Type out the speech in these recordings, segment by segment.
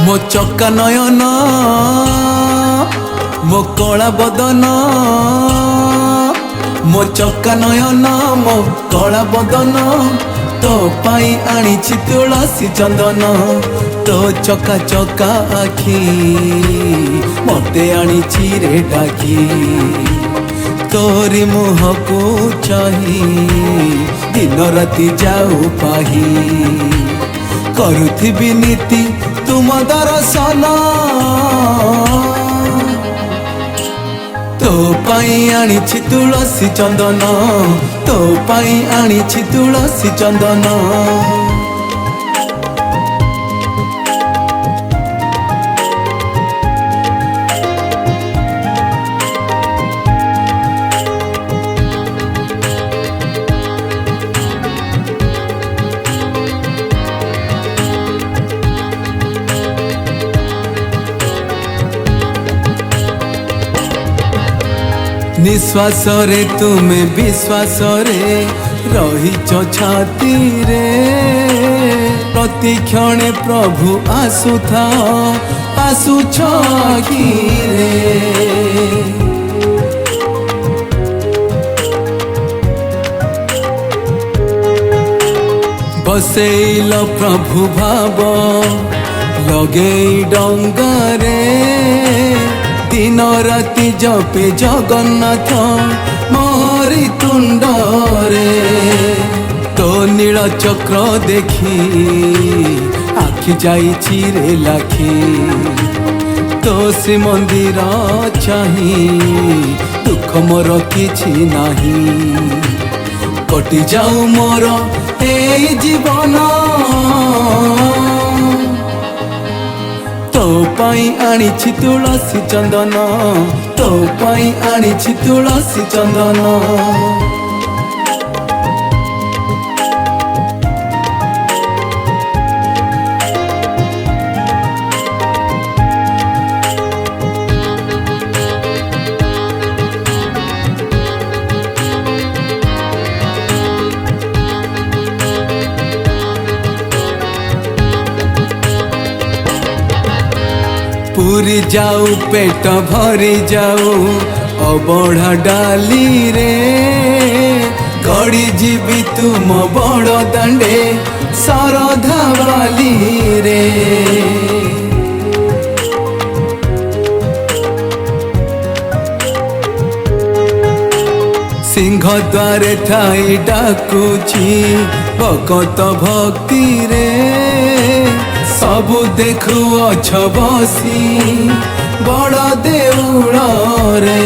ମୋ ଚକା ନୟନ ମୋ କଳା ବଦନ ମୋ ଚକା ନୟନ ମୋ କଳା ବଦନ तो पाई आनिछि तुलसी चंदन तो चका चका आखी मते आनिछि रे डाकी तोरी मुह को चाही दिन राति जाऊ पाही करुथिबी नीति तुम दर्शन तो पाई आनिछि तुलसी चंदन तो पाई आनिछि तुलसी चंदन निश्वास रे तुम्हें विश्वास रे रहिच छाती रे प्रति क्षणे प्रभु आसुथा आसुछ रे बसैल प्रभु भाव लगे डंगारे दिन राति जपे जगन्नाथ मोहरी तुंडरे तो नील चक्र देखी आखि जाइछि रे लाखी तो श्री मंदिर चाही दुख मोर किछि नाही कटि जाऊ मोर ए जीवन तो पाई आनिछि तुलसी चंदन तो पाई आनिछि तुलसी चंदन पूरी जाऊ पेट भरी जाऊ अबढ़ा डाली रे गड़ी जीवी तुम बड़ दांडे सरधा वाली रे सिंह द्वारे ठाई डाकुची भगत भक्ति रे सबु देखु अछ बसी बड़ देउल रे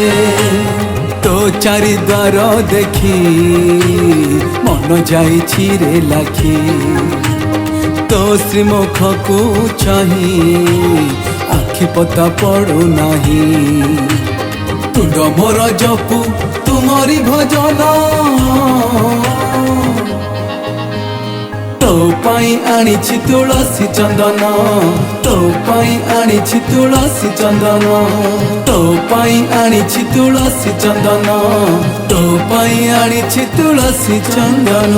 तो चारि द्वार देखी मन जाइछि रे लाखी तो श्रीमुख को चाही आखि पता पड़ू नाही तुंड मोर जपु तुमरी भजन तो पाई आनिछि तुलसी चंदन तो पाई आनिछि तुलसी चंदन तो पाई आनिछि तुलसी चंदन तो पाई आनिछि तुलसी चंदन।